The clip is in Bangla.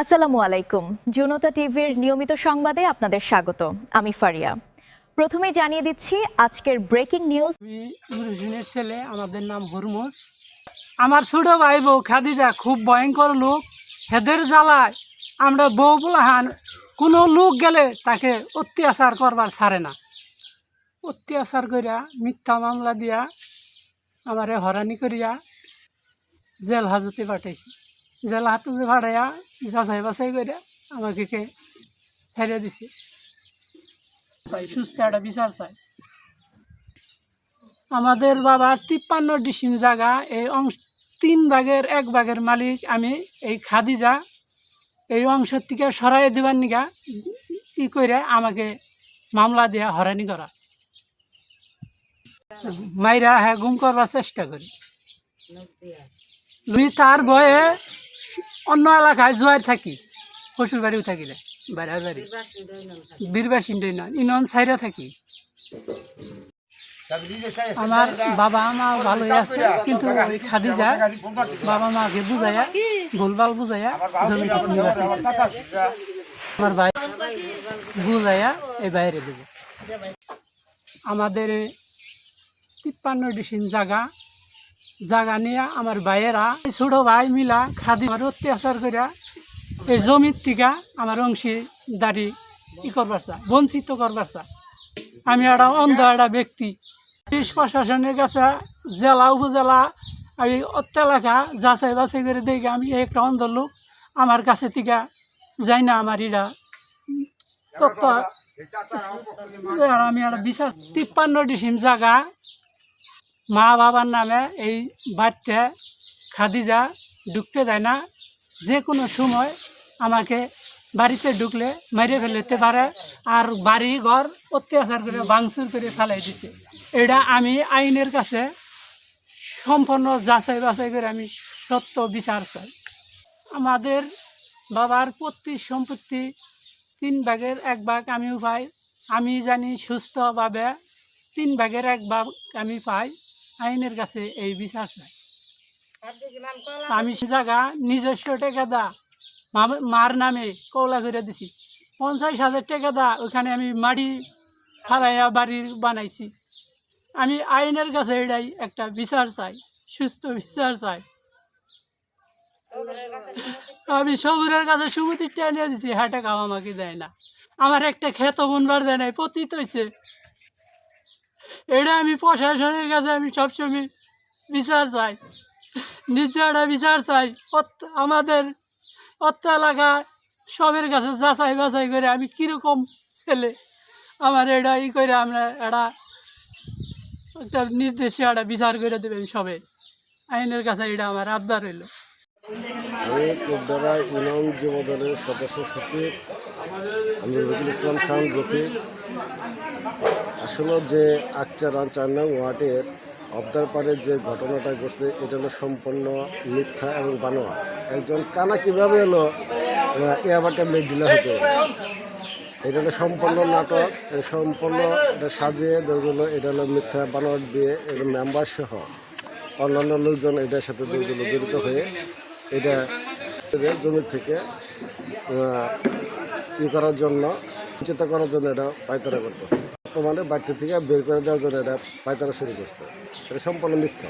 আসসালামু আলাইকুম। জনতা টিভির নিয়মিত সংবাদে আপনাদের স্বাগত। আমি ফারিয়া। প্রথমে জানিয়ে দিচ্ছি আজকের ব্রেকিং নিউজ। মুরুজনের ছেলে, আমাদের নাম হরমুজ। আমার ছোট ভাই বউ খাদিজা খুব ভয়ঙ্কর লোক। হেদের জ্বালায় আমরা বউ বলাহান কোনো লোক গেলে তাকে অত্যাচার করবার ছাড়ে না। অত্যাচার করিয়া মিথ্যা মামলা দিয়া আমারে হরানি করিয়া জেল হাজতে পাঠাইছি। জেল হাজতে পাঠাইয়া যাচাই বাছাই করিয়া আমাকে ছেড়ে দিছে। সুস্থ একটা বিচার চাই। আমাদের বাবার 53 ডিসিম জায়গা, এই অংশ 3 ভাগের 1 ভাগের মালিক আমি। এই খাদিজা এই অংশ থেকে সরাই দেবার নিগা ই করে আমাকে মামলা দেয়া হরানি করা, মাইরা হ্যাঁ গুম করবার চেষ্টা করি। আমি তার ভয়ে অন্য এলাকায় জোয়ার থাকি, শ্বশুর বাড়িও থাকিলে বাইরের বাড়ি বীরবাসিন্দাই নয়, ইনন ছাইরা থাকি। আমার বাবা মা ভালোই আছে, কিন্তু ওই খাদিজা বাবা মাকে বুঝাইয়া ভুলভাল বুঝাইয়া জমিটা নিবার চাইতেছে। আমার ভাই বুঝাইয়া এই বাইরে দেব। আমাদের 53 ডিসিম জায়গা নিয়ে আমার ভাইয়েরা ছোট ভাই মিলা খাদিজার অত্যাচার করিয়া এই জমির থেকে আমার অংশীদারি ই করবার চা, বঞ্চিত করবার চা। আমি একটা অন্ধ একটা ব্যক্তি। পুলিশ প্রশাসনের কাছে জেলা উপজেলা আমি এলাকা যাচাই বাছাই করে দেখি আমি একটা অন্ধ লোক। আমার কাছে থেকে যাই না আমার এরা তথ্য। আমি একটা বিচার 53 ডিসিম জায়গা মা বাবার নামে এই বাড়িতে খাদিজা ঢুকতে দেয় না। যে কোনো সময় আমাকে বাড়িতে ঢুকলে মেরে ফেলতে পারে, আর বাড়ি ঘর অত্যাচার করে ভাঙচুর করে ফেলাই দিছে। এটা আমি আইনের কাছে সম্পূর্ণ যাচাই বাছাই করে আমি সত্য বিচার চাই। আমাদের বাবার পৈতৃক সম্পত্তি 3 ভাগের 1 ভাগ আমিও পাই। আমি জানি সুস্থভাবে 3 ভাগের 1 ভাগ আমি পাই। আইনের কাছে এই বিচার চাই। আমি জায়গা নিজস্ব টাকা দা মার নামে কওলা করে দিছি। 50,000 টাকা দা ওখানে আমি মাটি ফালাইয়া বাড়ি বানাইছি। আমি আইনের কাছে এটাই একটা বিচার চাই, সুস্থ বিচার চাই। আমি সবুরের কাছে সুমতির টেনে দিছি, হ্যাঁ টাকা আমাকে দেয় না। আমার একটা ক্ষেত বুনবার দেয় নাই, পতিত হয়েছে। এটা আমি প্রশাসনের কাছে আমি সবসময় বিচার চাই, নিজে একটা বিচার চাই। আমাদের এলাকা সবের কাছে যাচাই বাছাই করে আমি কীরকম ছেলে, আমার এটা ই করে আমরা একটা নির্দেশে একটা বিচার করে দেবেন সবে। আইনের কাছে এটা আমার আবদার হইল। আমি কোটডারা ইউনিয়ন যুব দলের সদস্য সচিব আমি রফিকুল ইসলাম খান রফিক। আসলে যে আকচারান 4 নং ওয়ার্ডের অবদার পারে যে ঘটনাটা ঘটছে, এটা হলো সম্পূর্ণ মিথ্যা এবং বানোয়া। একজন কানা কীভাবে হলো এয়ারবারটা মেট ডিলার হতে, এটা হলো সম্পূর্ণ নাটক, সম্পূর্ণ এটা সাজিয়ে ধরলো। এটা হলো মিথ্যা বানোয়ার দিয়ে এটা মেম্বার সহ অন্যান্য লোকজন এটার সাথে জড়িত হয়ে এটা জমির থেকে ই করার জন্য, বঞ্চিত করার জন্য এটা পায়তারা করতেছে। বর্তমানে বাড়িতে থেকে বের করে দেওয়ার জন্য এটা পায়তারা শুরু করছে। এটা সম্পূর্ণ মিথ্যা।